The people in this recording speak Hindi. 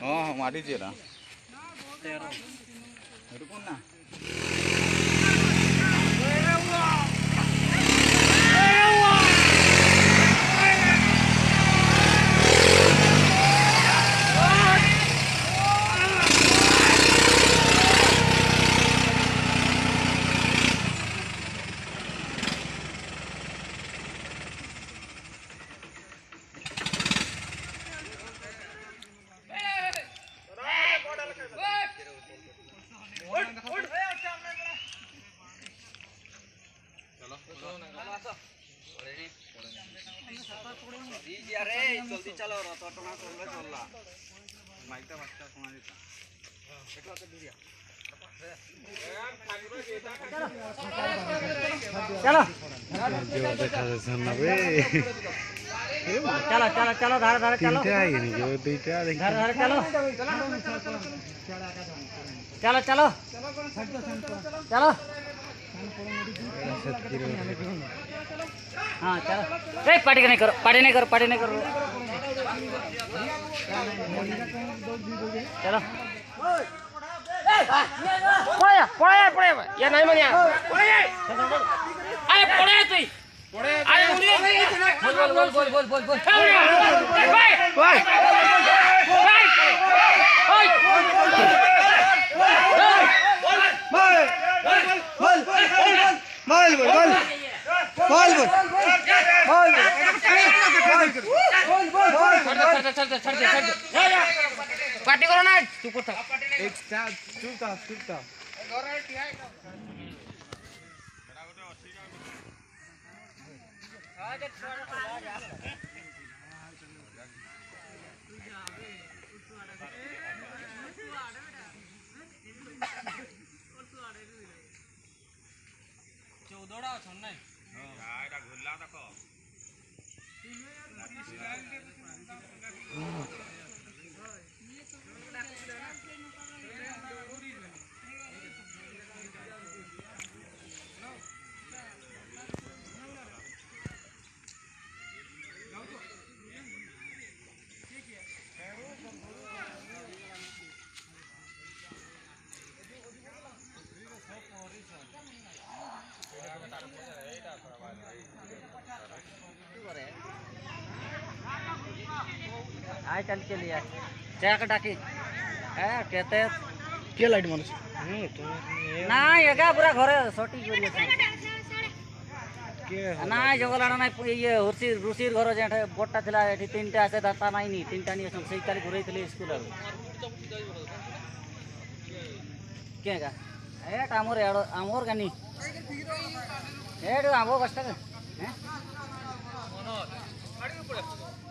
हाँ माटी चाहिए ना कौन ना जल्दी चलो रथटना करले चलला माइकटा बाচ্চা শোনা দিতা একটু আছে দূরিয়া चलो जो देखा सुनना बे चलो चलो चलो धार धार चलो तीनटा आई नहीं जो दुईटा देख धार धार चलो चलो चलो चलो हाँ चलो ए पार्टी नहीं करो पार्टी नहीं करो पार्टी नहीं करो चलो पड़े पड़े पड़े ये नहीं मनिया अरे पड़े तू पड़े अरे बोल बोल बोल बोल बोल बोल भाई भाई पार्टी करो ना चुप था एक चुप था चौदहटा अच्छा ना घुरला देख आय चल के लिए चेक डाकी है कहते के लाइट मानुस ना एगा पूरा घरे सटी करी अछि के ना जगलाना ना ये ऋषिर घर जेठे बोटा थिला एठी तीनटा আছে दाता নাই নি तीनटा নি सही काली घुरैतले स्कूल केगा एट आमोर गानी एट आमो कष्ट हैं मनोज गाड़ी ऊपर